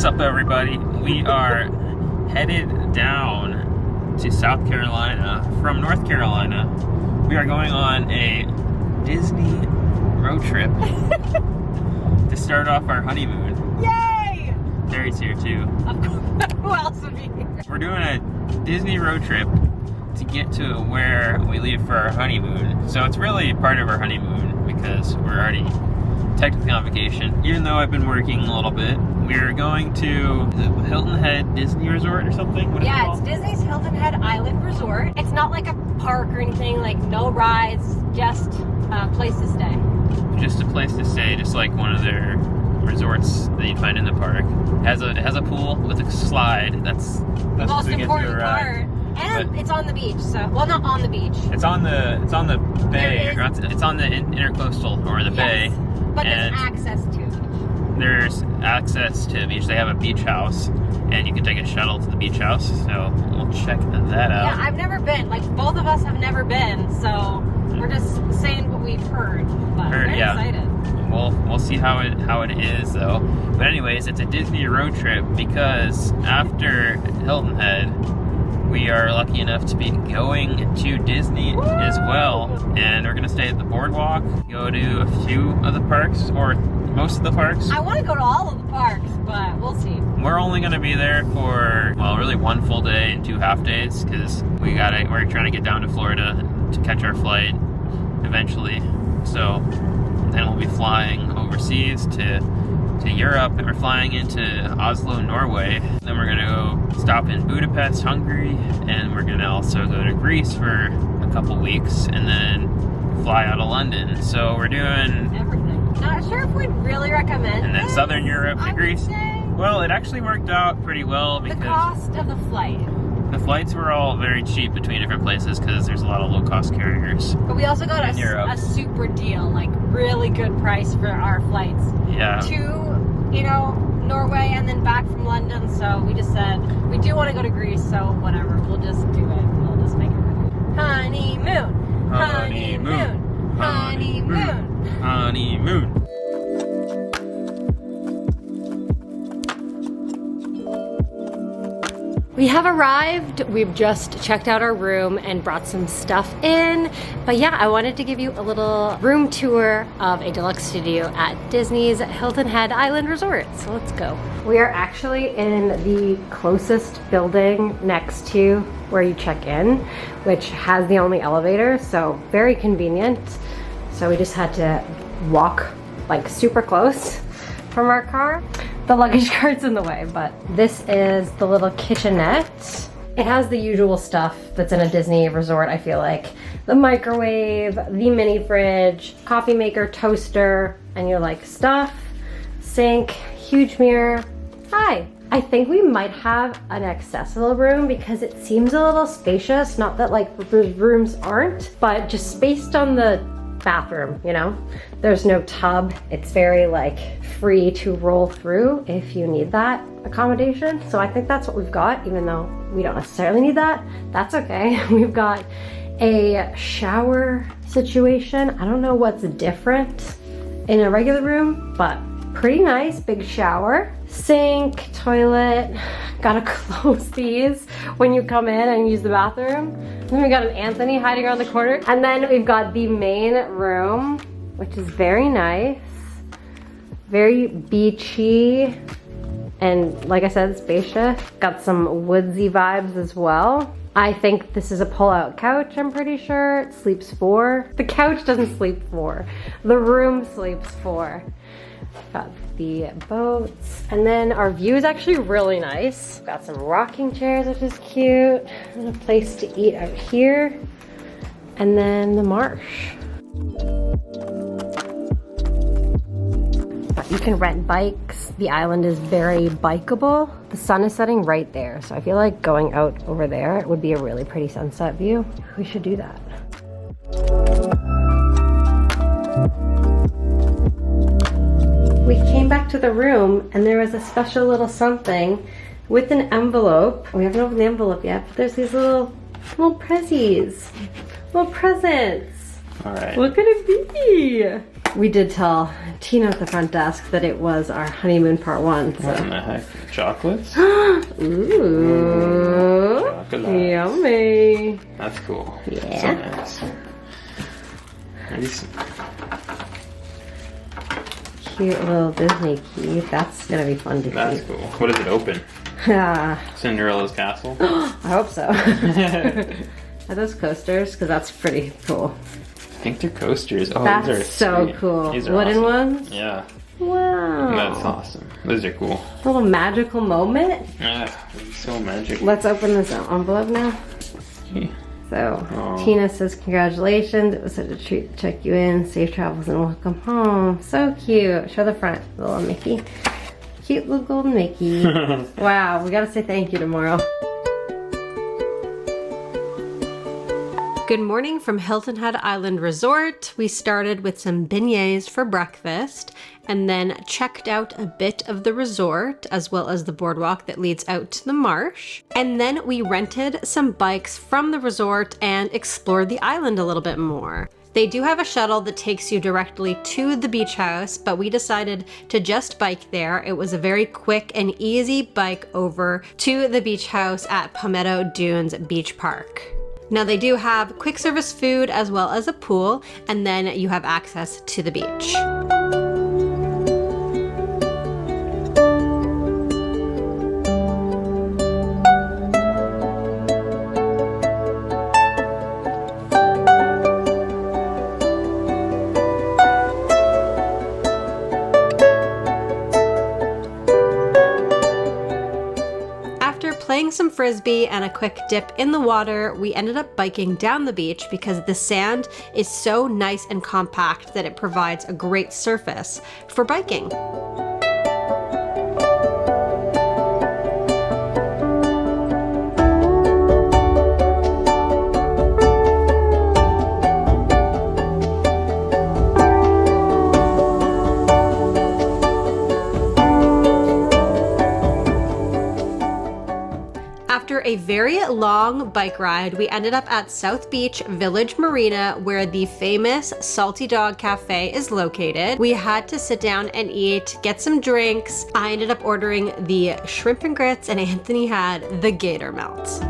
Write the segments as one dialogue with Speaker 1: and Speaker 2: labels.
Speaker 1: What's up, everybody? We are headed down to South Carolina from North Carolina. We are going on a Disney road trip to start off our honeymoon.
Speaker 2: Yay!
Speaker 1: Terry's here too.
Speaker 2: Of course. Who else would be here?
Speaker 1: We're doing a Disney road trip to get to where we leave for our honeymoon. So it's really part of our honeymoon because we're already technically on vacation, even though I've been working a little bit. We're going to the Hilton Head Disney Resort or something? What is it called?
Speaker 2: It's Disney's Hilton Head Island Resort. It's not like a park or anything, like no rides, just a place to stay.
Speaker 1: Just a place to stay, just like one of their resorts that you find in the park. It has a pool with a slide. That's
Speaker 2: The most
Speaker 1: what we get to
Speaker 2: important
Speaker 1: ride.
Speaker 2: part. And it's on the beach, so, well, not on the beach.
Speaker 1: It's on the bay.
Speaker 2: There is-
Speaker 1: It's on the intercoastal or the bay.
Speaker 2: But there's
Speaker 1: And
Speaker 2: access to it.
Speaker 1: there's access to the beach. They have a beach house, and you can take a shuttle to the beach house. So we'll check that out.
Speaker 2: Yeah, I've never been. Like, both of us have never been, so we're just saying what we've heard. But very excited.
Speaker 1: We'll see how it is though. But anyways, it's a Disney road trip because after Hilton Head, we are lucky enough to be going to Disney as well, and we're gonna stay at the boardwalk, go to a few of the parks, or most of the parks.
Speaker 2: I want to go to all of the parks, but we'll see.
Speaker 1: We're only gonna be there for, well, really one full day and 2 half days because we're trying to get down to Florida to catch our flight eventually. So then we'll be flying overseas to Europe, and we're flying into Oslo, Norway. Then we're gonna go stop in Budapest, Hungary, and we're gonna also go to Greece for a couple weeks, and then fly out of London. So we're doing
Speaker 2: Everything. Not sure if we'd really recommend
Speaker 1: and then
Speaker 2: this,
Speaker 1: Southern Europe to
Speaker 2: I would
Speaker 1: Greece.
Speaker 2: say.
Speaker 1: Well, it actually worked out pretty well
Speaker 2: The
Speaker 1: because
Speaker 2: cost of the flight.
Speaker 1: the flights were all very cheap between different places because there's a lot of low-cost carriers.
Speaker 2: But we also got
Speaker 1: In Europe.
Speaker 2: a super deal, like really good price for our flights
Speaker 1: Yeah.
Speaker 2: to, Norway and then back from London. So we just said, we do want to go to Greece, so whatever, we'll just do it. We'll just make it work. Honeymoon.
Speaker 1: Honeymoon.
Speaker 2: Honeymoon.
Speaker 1: Honeymoon.
Speaker 2: We have arrived. We've just checked out our room and brought some stuff in. But yeah, I wanted to give you a little room tour of a deluxe studio at Disney's Hilton Head Island Resort. So let's go. We are actually in the closest building next to where you check in, which has the only elevator, so very convenient. So we just had to walk like super close from our car. The luggage cart's in the way, but this is the little kitchenette. It has the usual stuff that's in a Disney resort, I feel like. The microwave, the mini fridge, coffee maker, toaster, and your like stuff, sink, huge mirror. Hi. I think we might have an accessible room because it seems a little spacious. Not that like rooms aren't, but just based on the bathroom, there's no tub. It's very like free to roll through if you need that accommodation. So I think that's what we've got, even though we don't necessarily need that. That's okay. We've got a shower situation. I don't know what's different in a regular room, but pretty nice. Big shower, sink, toilet. Gotta close these when you come in and use the bathroom. Then we got an Anthony hiding around the corner. And then we've got the main room, which is very nice. Very beachy. And like I said, spacious. Got some woodsy vibes as well. I think this is a pull-out couch, I'm pretty sure. It sleeps 4. The couch doesn't sleep 4. The room sleeps 4. Got the boats. And then our view is actually really nice. Got some rocking chairs, which is cute. And a place to eat out here. And then the marsh. But you can rent bikes. The island is very bikeable. The sun is setting right there, so I feel like going out over there would be a really pretty sunset view. We should do that. We came back to the room and there was a special little something with an envelope. We haven't opened the envelope yet, but there's these little prezzies, little presents.
Speaker 1: All right.
Speaker 2: What could it be? We did tell Tina at the front desk that it was our honeymoon part 1. So.
Speaker 1: What in the heck? Chocolates?
Speaker 2: Ooh.
Speaker 1: Chocolate.
Speaker 2: Yummy.
Speaker 1: That's cool.
Speaker 2: Yeah.
Speaker 1: So nice. Nice.
Speaker 2: Cute little Disney key. That's gonna be fun to keep.
Speaker 1: That's cool. What does it open? Cinderella's castle?
Speaker 2: I hope so. Are those coasters? Because that's pretty cool.
Speaker 1: I think they're coasters. Oh,
Speaker 2: That's
Speaker 1: these are
Speaker 2: so
Speaker 1: sweet.
Speaker 2: cool.
Speaker 1: These are
Speaker 2: Wooden
Speaker 1: awesome.
Speaker 2: ones?
Speaker 1: Yeah.
Speaker 2: Wow.
Speaker 1: That's awesome. Those are cool.
Speaker 2: A little magical moment.
Speaker 1: So magical.
Speaker 2: Let's open this envelope now. So, Tina says, congratulations. It was such a treat to check you in. Safe travels and welcome home. So cute. Show the front, little Mickey. Cute little golden Mickey. Wow, we gotta say thank you tomorrow. Good morning from Hilton Head Island Resort. We started with some beignets for breakfast and then checked out a bit of the resort as well as the boardwalk that leads out to the marsh. And then we rented some bikes from the resort and explored the island a little bit more. They do have a shuttle that takes you directly to the beach house, but we decided to just bike there. It was a very quick and easy bike over to the beach house at Palmetto Dunes Beach Park. Now they do have quick service food as well as a pool, and then you have access to the beach. Playing some frisbee and a quick dip in the water, we ended up biking down the beach because the sand is so nice and compact that it provides a great surface for biking. After a very long bike ride, we ended up at South Beach Village Marina, where the famous Salty Dog Cafe is located. We had to sit down and eat, get some drinks. I ended up ordering the shrimp and grits, and Anthony had the gator melt.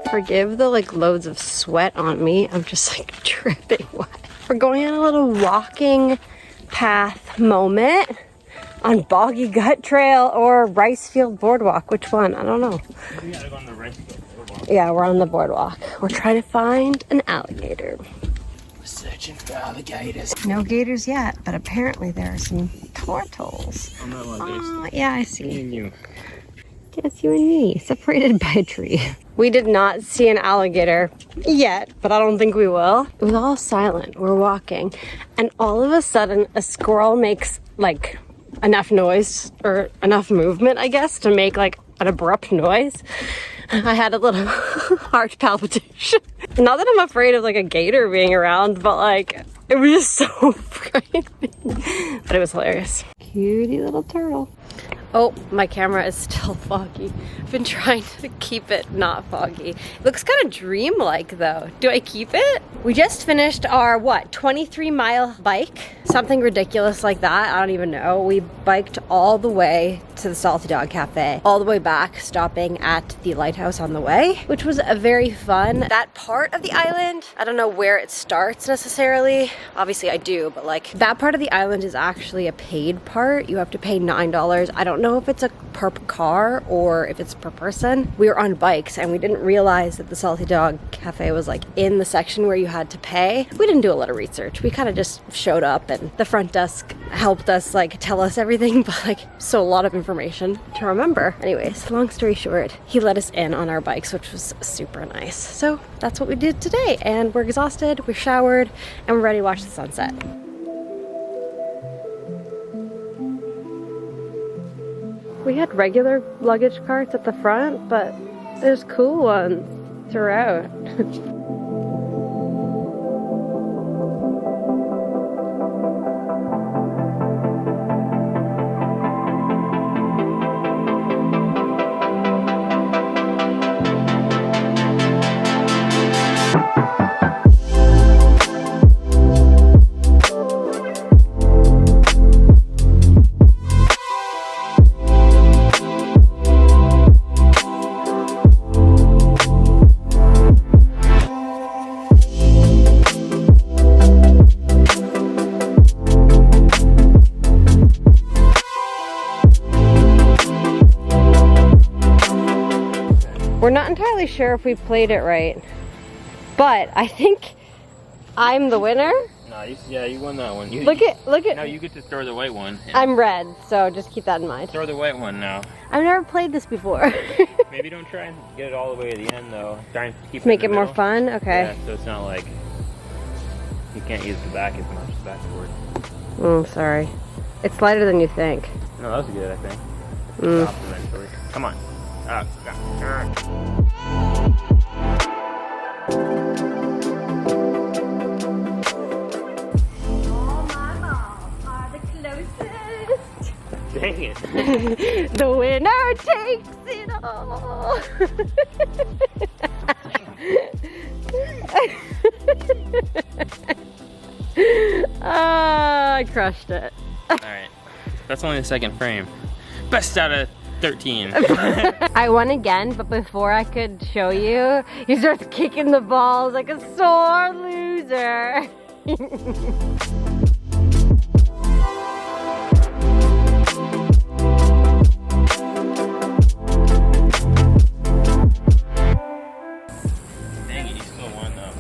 Speaker 2: Forgive the loads of sweat on me. I'm just dripping wet. We're going on a little walking path moment on Boggy Gut Trail or Rice Field Boardwalk. Which one? I don't know.
Speaker 1: We gotta go on the Rice Field Boardwalk.
Speaker 2: Yeah, we're on the boardwalk. We're trying to find an alligator.
Speaker 1: We're searching for alligators.
Speaker 2: No gators yet, but apparently there are some turtles.
Speaker 1: I'm not one of
Speaker 2: Yeah, I see.
Speaker 1: Me and you.
Speaker 2: Yes, you and me, separated by a tree. We did not see an alligator yet, but I don't think we will. It was all silent. We're walking, and all of a sudden, a squirrel makes enough noise or enough movement, I guess, to make an abrupt noise. I had a little heart palpitation. Not that I'm afraid of a gator being around, but it was just so frightening. But it was hilarious. Cutie little turtle. Oh, my camera is still foggy. I've been trying to keep it not foggy. It looks kind of dreamlike though. Do I keep it? We just finished our, 23-mile bike? Something ridiculous like that. I don't even know. We biked all the way to the Salty Dog Cafe, all the way back, stopping at the Lighthouse on the way, which was very fun. That part of the island, I don't know where it starts necessarily. Obviously I do, but that part of the island is actually a paid part. You have to pay $9. I don't know if it's per car or if it's per person. We were on bikes and we didn't realize that the Salty Dog Cafe was in the section where you had to pay. We didn't do a lot of research. We kind of just showed up and the front desk helped us tell us everything, but so a lot of information to remember. Anyways, long story short, he let us in on our bikes, which was super nice. So that's what we did today, and we're exhausted, we're showered, and we're ready to watch the sunset. We had regular luggage carts at the front, but there's cool ones throughout. We're not entirely sure if we played it right, but I think I'm the winner.
Speaker 1: No, you won that one.
Speaker 2: Look at.
Speaker 1: No, you get to throw the white one.
Speaker 2: I'm red, so just keep that in mind.
Speaker 1: Throw the white one now.
Speaker 2: I've never played this before.
Speaker 1: Maybe don't try and get it all the way to the end though. Try and keep
Speaker 2: Make it
Speaker 1: in the
Speaker 2: more
Speaker 1: middle.
Speaker 2: fun? Okay.
Speaker 1: Yeah, so it's not like you can't use the back as much, the backboard.
Speaker 2: Oh, sorry. It's lighter than you think.
Speaker 1: No, that was good, I think. Stopped eventually. Come on. Dang it.
Speaker 2: The winner takes it all. I crushed it.
Speaker 1: Alright. That's only the second frame. Best out of 13.
Speaker 2: I won again, but before I could show you, he starts kicking the balls like a sore loser.
Speaker 1: Dang it, you still won though.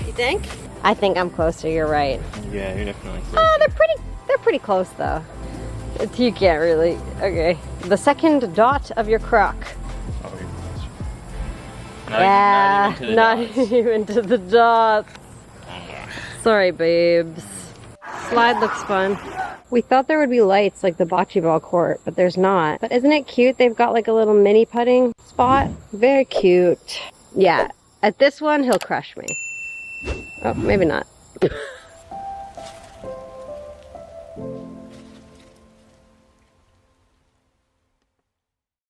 Speaker 2: You think? I think I'm closer, you're right.
Speaker 1: Yeah, you're definitely close.
Speaker 2: Oh, they're pretty close though. You can't really, okay. The second dot of your crock.
Speaker 1: Oh, you're close.
Speaker 2: Not even to the dots. Sorry, babes. Slide looks fun. We thought there would be lights like the bocce ball court, but there's not. But isn't it cute? They've got like a little mini putting spot. Very cute. Yeah, at this one, he'll crush me. Oh, maybe not.